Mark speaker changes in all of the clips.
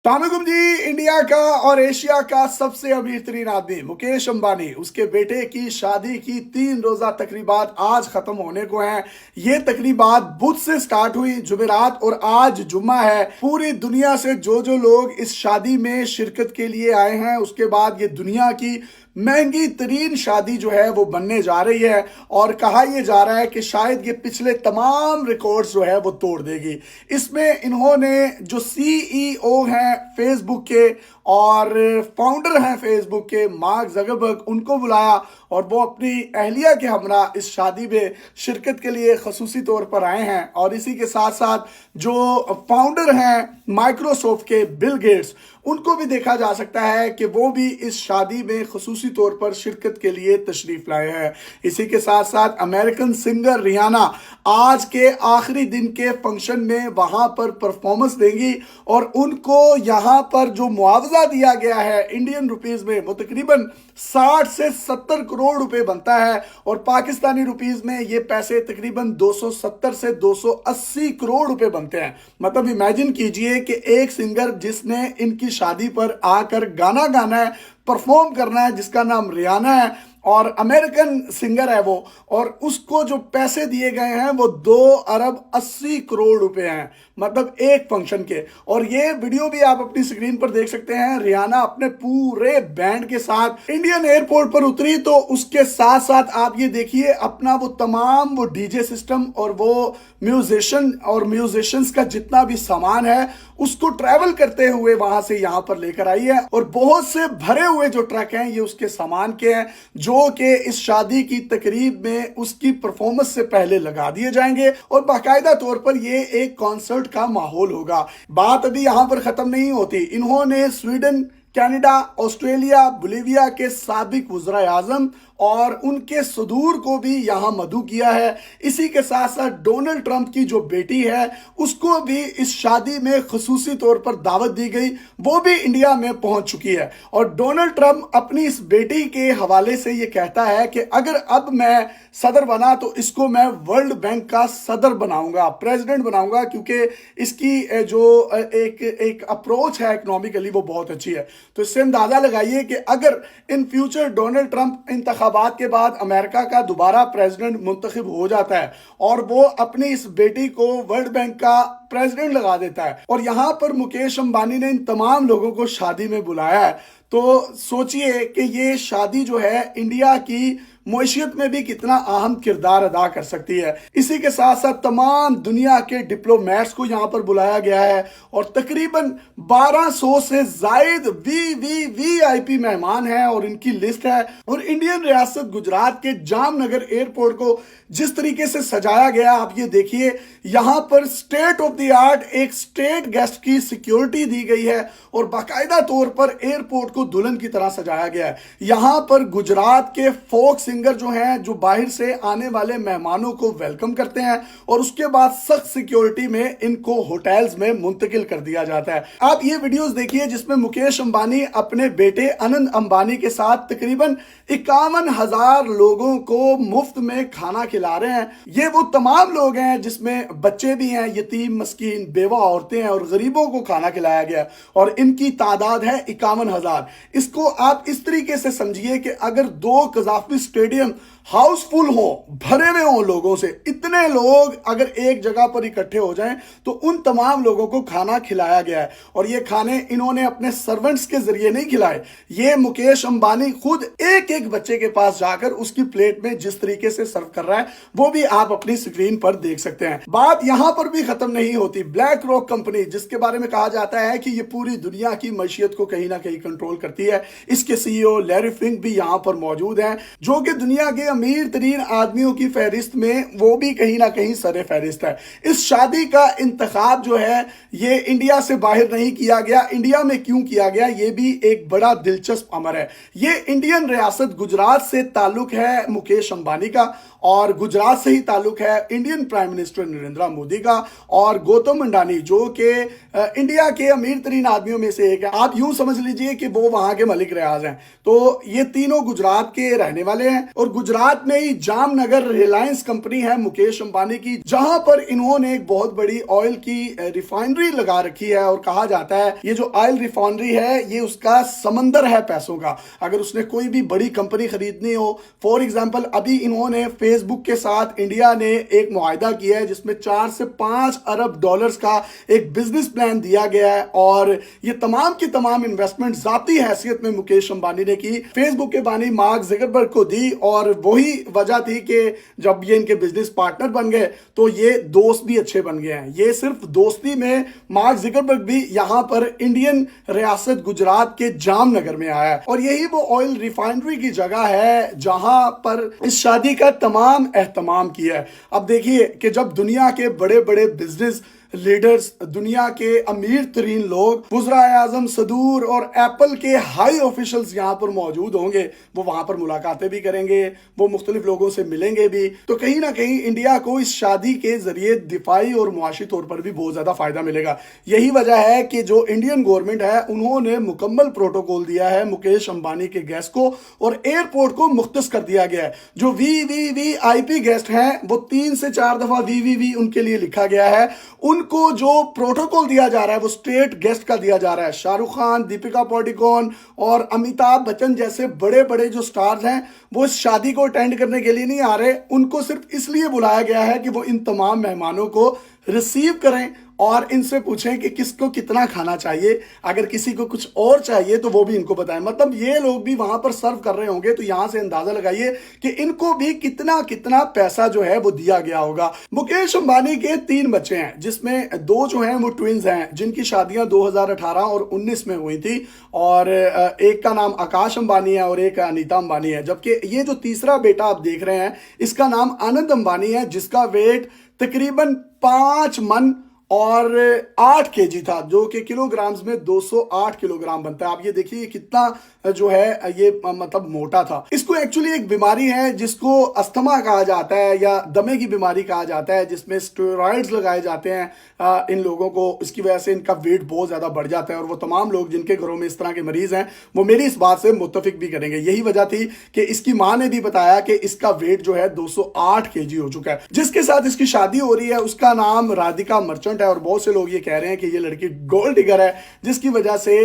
Speaker 1: तानुगुम जी, India का और Asia का सबसे अमीर तरीन आदमी मुकेश अंबानी, उसके बेटे की शादी की 3 रोजा तकरीबात आज खत्म होने को हैं। ये तकरीबात बुध से स्टार्ट हुई, जुमेरात, और आज जुम्मा है। पूरी दुनिया से जो जो लोग इस शादी में शिरकत के लिए आए हैं, उसके बाद ये दुनिया की महंगी तरीन शादी जो है वो बनने जा रही है। और कहा यह जा रहा है कि शायद ये पिछले तमाम रिकॉर्ड्स जो है वो तोड़ देगी। इसमें इन्होंने जो सीईओ हैं फेसबुक के और फाउंडर हैं फेसबुक के, मार्क ज़करबर्ग, उनको बुलाया और वो अपनी अहलिया के हमरा इस शादी में शिरकत के लिए खसूसी तौर पर आए हैं। और इसी के साथ साथ जो फाउंडर हैं माइक्रोसॉफ्ट के, बिल गेट्स, उनको भी देखा जा सकता है कि वो भी इस शादी में खसूसी तौर पर शिरकत के लिए तशरीफ लाए हैं। इसी के साथ साथ अमेरिकन सिंगर रियाना आज के आखिरी दिन के फंक्शन में वहां पर परफॉर्मेंस देंगी और उनको यहाँ पर जो मुआवजा दिया गया है इंडियन रुपीस में, वो तकरीबन 60 से 70 करोड़ रुपए बनता है। और पाकिस्तानी रुपीस में ये पैसे तकरीबन 270 से 280 करोड़ रुपए बनते हैं। मतलब इमेजिन कीजिए कि एक सिंगर जिसने इनकी शादी पर आकर गाना गाना है, परफॉर्म करना है, जिसका नाम रियाना है और अमेरिकन सिंगर है वो, और उसको जो पैसे दिए गए हैं वो 2 अरब 80 करोड़ रुपए हैं, मतलब एक फंक्शन के। और ये वीडियो भी आप अपनी स्क्रीन पर देख सकते हैं। रियाना अपने पूरे बैंड के साथ इंडियन एयरपोर्ट पर उतरी, तो उसके साथ साथ आप ये देखिए अपना वो तमाम वो डीजे सिस्टम और वो म्यूजिशियन और म्यूजिशियंस का जितना भी सामान है उसको ट्रैवल करते हुए वहां से यहां पर लेकर आई है। और बहुत से भरे हुए जो ट्रक हैं ये उसके सामान के हैं, जो कि इस शादी की तकरीब में उसकी परफॉर्मेंस से पहले लगा दिए जाएंगे और बाकायदा तौर पर ये एक कॉन्सर्ट का माहौल होगा। बात अभी यहां पर खत्म नहीं होती। इन्होंने स्वीडन, कनाडा, ऑस्ट्रेलिया, बोलिविया के साबिक वज़ीर आज़म और उनके सदूर को भी यहां मदऊ किया है। इसी के साथ साथ डोनाल्ड ट्रंप की जो बेटी है उसको भी इस शादी में खसूसी तौर पर दावत दी गई, वो भी इंडिया में पहुंच चुकी है। और डोनाल्ड ट्रंप अपनी इस बेटी के हवाले से ये कहता है कि अगर अब मैं सदर बना तो इसको मैं वर्ल्ड बैंक का सदर बनाऊंगा, प्रेसिडेंट बनाऊंगा, क्योंकि इसकी जो एक अप्रोच है इकोनॉमिकली वो बहुत अच्छी है। तो इससे अंदाजा लगाइए कि अगर इन फ्यूचर डोनाल्ड ट्रंप इंतखाबात के बाद अमेरिका का दोबारा प्रेसिडेंट मुंतखब हो जाता है और वो अपनी इस बेटी को वर्ल्ड बैंक का प्रेसिडेंट लगा देता है और यहां पर मुकेश अंबानी ने इन तमाम लोगों को शादी में बुलाया है, तो सोचिए कि ये शादी जो है इंडिया की मईशत में भी कितना अहम किरदार अदा कर सकती है। इसी के साथ साथ तमाम दुनिया के डिप्लोमेट्स को यहाँ पर बुलाया गया है और तकरीबन 1200 से जायद वीआईपी मेहमान हैं और इनकी लिस्ट है। और इंडियन रियासत गुजरात के जामनगर एयरपोर्ट को जिस तरीके से सजाया गया, आप ये देखिए, यहाँ पर स्टेट ऑफ द आर्ट एक स्टेट गेस्ट की सिक्योरिटी दी गई है और बाकायदा तौर पर एयरपोर्ट को दुल्हन की तरह सजाया गया है। यहाँ पर गुजरात के फोक सिंगर जो हैं, जो बाहर से आने वाले मेहमानों को वेलकम करते हैं और उसके बाद सख्त सिक्योरिटी में इनको होटल्स में मुंतकिल कर दिया जाता है। आप ये वीडियोस देखिए जिसमें मुकेश अंबानी अपने बेटे अनंत अंबानी के साथ तकरीबन 51,000 लोगों को मुफ्त में खाना खिला रहे हैं। ये वो तमाम लोग हैं जिसमें बच्चे भी हैं, यतीम, मस्कीन, बेवा औरतें हैं और गरीबों को खाना खिलाया गया और इनकी तादाद है 51,000। इसको आप इस तरीके से समझिए कि अगर 2 कज़ाफी स्टेडियम हाउसफुल हो, भरे हुए हो लोगों से, इतने लोग अगर एक जगह पर इकट्ठे हो जाएं तो उन तमाम लोगों को खाना खिलाया गया है। और ये खाने इन्होंने अपने सर्वेंट्स के जरिए नहीं खिलाए, ये मुकेश अंबानी खुद एक एक बच्चे के पास जाकर उसकी प्लेट में जिस तरीके से सर्व कर रहा है वो भी आप अपनी स्क्रीन पर देख सकते हैं। बात यहां पर भी खत्म नहीं होती। ब्लैक रॉक कंपनी, जिसके बारे में कहा जाता है कि ये पूरी दुनिया की मईशत को कहीं ना कहीं कंट्रोल करती है, इसके सीईओ लैरी फिंक भी यहां पर मौजूद हैं, जो कि दुनिया के अमीर तरीन आदमियों की फहरिस्त में वो भी कहीं ना कहीं सरे फहरिस्त है। इस शादी का इंतखाब जो है ये इंडिया से बाहर नहीं किया गया। इंडिया में क्यों किया गया, ये भी एक बड़ा दिलचस्प अमर है। ये इंडियन रियासत गुजरात से ताल्लुक है मुकेश अंबानी का और गुजरात से ही ताल्लुक है Indian prime minister Narendra Modi का और गौतम अंडानी, जो कि इंडिया के अमीर तरीन आदमियों में से एक है। आप यूं समझ लीजिए कि वो वहां के मलिक रियाज हैं। तो ये तीनों गुजरात के रहने वाले हैं और गुजरात में ही जामनगर रिलायंस कंपनी है मुकेश अंबानी की, जहां पर इन्होंने एक बहुत बड़ी ऑयल की रिफाइनरी लगा रखी है। और कहा जाता है ये जो ऑयल रिफाइनरी है ये उसका समंदर है पैसों का। अगर उसने कोई भी बड़ी कंपनी खरीदनी हो, फॉर एग्जांपल अभी इन्होंने फेसबुक के साथ इंडिया ने एक मुआहिदा किया है जिसमें 4 से 5 अरब डॉलर्स का एक बिजनेस प्लान दिया गया है। और ये तमाम की तमाम इन्वेस्टमेंट जाती हैसियत में मुकेश अंबानी ने की, फेसबुक के बानी मार्क ज़करबर्ग को दी। और वही वजह थी कि जब ये इनके बिजनेस पार्टनर बन गए तो ये दोस्त भी अच्छे बन गए हैं। ये सिर्फ दोस्ती में मार्क ज़करबर्ग भी यहां पर इंडियन रियासत गुजरात के जामनगर में आया है और यही वो ऑयल रिफाइनरी की जगह है जहां पर इस शादी का तमाम एहतमाम किया है। अब देखिए कि जब दुनिया के बड़े बड़े बिजनेस लीडर्स, दुनिया के अमीर तरीन लोग, वज़ीर-ए-आज़म सदूर और एप्पल के हाई ऑफिशियल्स यहाँ पर मौजूद होंगे, वो वहां पर मुलाकातें भी करेंगे, वो मुख्तलिफ लोगों से मिलेंगे भी। तो कहीं ना कहीं इंडिया को इस शादी के जरिए दिफाई और मुआशी तौर पर भी बहुत ज्यादा फायदा मिलेगा। यही वजह है कि जो इंडियन गवर्नमेंट है उन्होंने मुकम्मल प्रोटोकॉल दिया है मुकेश अंबानी के गेस्ट को और एयरपोर्ट को मुख्तस कर दिया गया है। जो VVVIP गेस्ट हैं वो 3 से 4 दफा VVV उनके लिए लिखा गया है। उनको जो प्रोटोकॉल दिया जा रहा है वो स्टेट गेस्ट का दिया जा रहा है। शाहरुख खान, दीपिका पादुकोण और अमिताभ बच्चन जैसे बड़े बड़े जो स्टार्स हैं वो इस शादी को अटेंड करने के लिए नहीं आ रहे, उनको सिर्फ इसलिए बुलाया गया है कि वो इन तमाम मेहमानों को रिसीव करें और इनसे पूछें कि किसको कितना खाना चाहिए, अगर किसी को कुछ और चाहिए तो वो भी इनको बताएं। मतलब ये लोग भी वहां पर सर्व कर रहे होंगे, तो यहां से अंदाजा लगाइए कि इनको भी कितना कितना पैसा जो है वो दिया गया होगा। मुकेश अंबानी के 3 बच्चे हैं जिसमें 2 जो हैं वो ट्विंस हैं जिनकी शादियां 2018 और 19 में हुई थी और एक का नाम आकाश अंबानी है और एक अनीता अंबानी है। जबकि ये जो तीसरा बेटा आप देख रहे हैं इसका नाम आनंद अंबानी है जिसका वेट तकरीबन 5 मन और 8 केजी था, जो कि किलोग्राम्स में 208 किलोग्राम बनता है। आप ये देखिए कितना जो है ये मतलब मोटा था। इसको एक्चुअली एक बीमारी है जिसको अस्थमा कहा जाता है या दमे की बीमारी कहा जाता है, जिसमें स्टेरॉइड्स लगाए जाते हैं इन लोगों को। इसकी वजह से इनका वेट बहुत ज्यादा बढ़ जाता है और वो तमाम लोग जिनके घरों में इस तरह के मरीज हैं वो मेरी इस बात से मुत्तफिक भी करेंगे। यही वजह थी कि इसकी मां ने भी बताया कि इसका वेट जो है 208 केजी हो चुका है। जिसके साथ इसकी शादी हो रही है उसका नाम राधिका मर्चेंट है और बहुत से लोग ये कह रहे हैं कि ये लड़की गोल्ड डिगर है जिसकी वजह से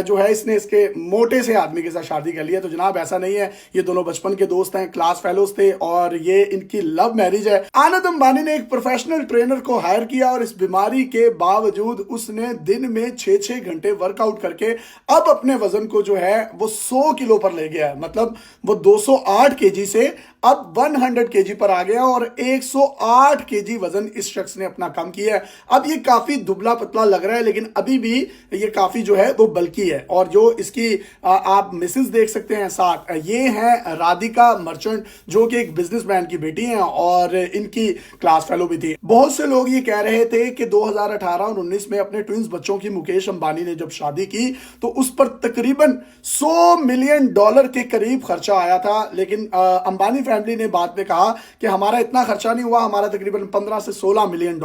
Speaker 1: जो है इसने इसके मोटे से आदमी के साथ शादी कर लिया। तो जनाब ऐसा नहीं है, ये दोनों बचपन के दोस्त हैं, क्लास फेलोज थे और ये इनकी लव मैरिज है। आनंद अंबानी ने एक प्रोफेशनल ट्रेनर को हायर किया और इस बीमारी के बावजूद उसने दिन में 6-6 घंटे वर्कआउट करके अब अपने वजन को जो है वो 100 किलो पर ले गया है। मतलब वो 208 केजी से अब 100 केजी पर आ गया और 108 केजी वजन इस शख्स ने अपना कम किया है। अब ये काफी दुबला पतला लग रहा है लेकिन अभी भी ये काफी जो है वो बल्की है। और जो इसकी आप मिसेस देख सकते हैं साथ, ये है राधिका मर्चेंट जो कि एक बिजनेसमैन की बेटी हैं और इनकी क्लास फेलो भी थी। बहुत से लोग ये कह रहे थे कि 2018 और 19 में अपने ट्विंस बच्चों की मुकेश अंबानी ने जब शादी की तो उस पर तकरीबन $100 मिलियन के करीब खर्चा आया था। लेकिन अंबानी फैमिली ने बाद में कहा कि हमारा इतना खर्चा नहीं हुआ, हमारा तकरीबन 15 से $16 मिलियन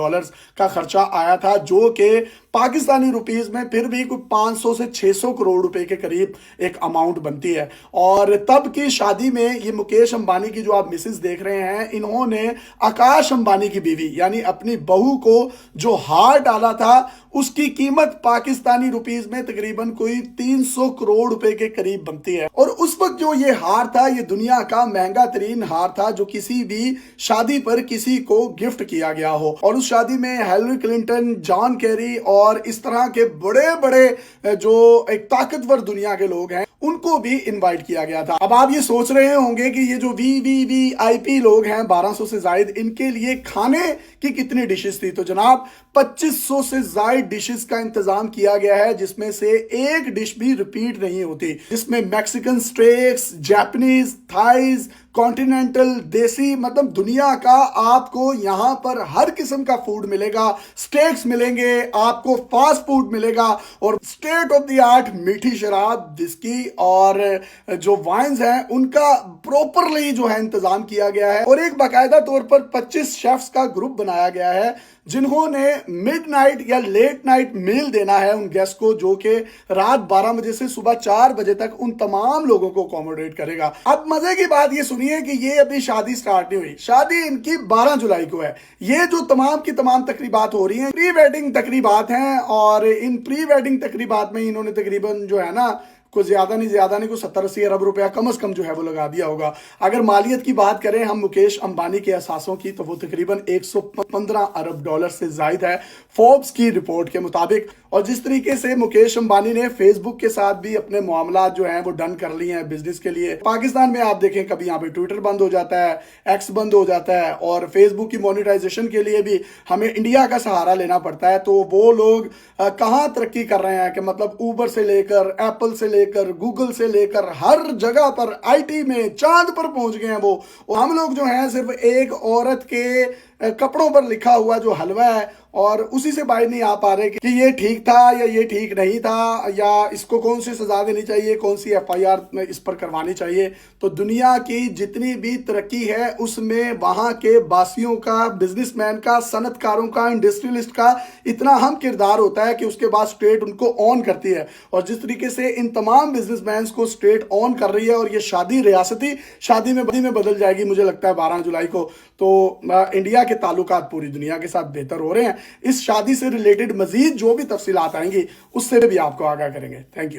Speaker 1: का खर्चा आया था, जो कि पाकिस्तानी रुपीस में फिर भी कुछ 500 से 600 करोड़ रुपए के करीब एक अमाउंट बनती है। और तब की शादी में ये मुकेश अंबानी की जो आप मिसेस देख रहे हैं, इन्होंने आकाश अंबानी की बीवी यानी अपनी बहू को जो हार डाला था उसकी कीमत पाकिस्तानी रुपीस में तकरीबन कोई 300 करोड़ रुपए के करीब बनती है। और उस वक्त जो ये हार था ये दुनिया का महंगा तरीन हार था जो किसी भी शादी पर किसी को गिफ्ट किया गया हो। और उस शादी में हिलरी क्लिंटन, जॉन केरी और इस तरह के बड़े बड़े जो एक ताकतवर दुनिया के लोग हैं उनको भी इनवाइट किया गया था। अब आप ये सोच रहे होंगे कि ये जो VVVIP लोग हैं 1200 से जायद, इनके लिए खाने की कितनी डिशेस थी। तो जनाब 2500 से जायद डिशेस का इंतजाम किया गया है जिसमें से एक डिश भी रिपीट नहीं होती, जिसमें Mexican stakes, Japanese, thighs, continental, देसी, मतलब दुनिया का आपको यहां पर हर किस्म का फूड मिलेगा। स्टेक्स मिलेंगे, आपको फास्ट फूड मिलेगा और स्टेट ऑफ द आर्ट मीठी शराब, विस्की और जो वाइन्स हैं उनका प्रॉपरली जो है इंतजाम किया गया है और एक बाकायदा तौर पर 25 शेफ्स का ग्रुप बनाया गया है जिन्होंने मिडनाइट या लेट नाइट मील देना है उन गेस्ट को, जो कि रात 12 बजे से सुबह 4 बजे तक उन तमाम लोगों को अकोमोडेट करेगा। अब मजे की बात ये सुनिए कि ये अभी शादी स्टार्ट नहीं हुई, शादी इनकी 12 जुलाई को है। ये जो तमाम की तमाम तकरीबात हो रही हैं प्री वेडिंग तकरीबात हैं और इन प्री वेडिंग तकरीबात में इन्होंने तकरीबन जो है ना कुछ ज्यादा नहीं कुछ 70-80 अरब रुपया कम से कम जो है वो लगा दिया होगा। अगर मालियत की बात करें हम मुकेश अंबानी के असासों की तो वो तकरीबन 115 अरब डॉलर से जायद है फोर्ब्स की रिपोर्ट के मुताबिक। और जिस तरीके से मुकेश अंबानी ने फेसबुक के साथ भी अपने मामला जो हैं वो डन कर लिए हैं बिजनेस के लिए, पाकिस्तान में आप देखें कभी यहाँ पे ट्विटर बंद हो जाता है, एक्स बंद हो जाता है और फेसबुक की मोनेटाइजेशन के लिए भी हमें इंडिया का सहारा लेना पड़ता है। तो वो लोग कहाँ तरक्की कर रहे हैं कि मतलब ऊबर से लेकर एप्पल से लेकर गूगल से लेकर हर जगह पर आईटी में चांद पर पहुंच गए हैं वो। और हम लोग जो हैं सिर्फ एक औरत के कपड़ों पर लिखा हुआ जो हलवा है और उसी से बाहर नहीं आ पा रहे कि ये ठीक था या ये ठीक नहीं था या इसको कौन सी सजा देनी चाहिए, कौन सी एफआईआर इस पर करवानी चाहिए। तो दुनिया की जितनी भी तरक्की है उसमें वहां के बासियों का, बिजनेसमैन का, सनतकारों का, इंडस्ट्रियलिस्ट का इतना अहम किरदार होता है कि उसके बाद स्टेट उनको ऑन करती है। और जिस तरीके से इन तमाम बिजनेसमैन को स्टेट ऑन कर रही है और ये शादी रियासती शादी में बदल जाएगी मुझे लगता है 12 जुलाई को। तो इंडिया के ताल्लुकात पूरी दुनिया के साथ बेहतर हो रहे हैं। इस शादी से रिलेटेड मजीद जो भी तफसीलात आएंगी उससे भी आपको आगाह करेंगे। Thank you.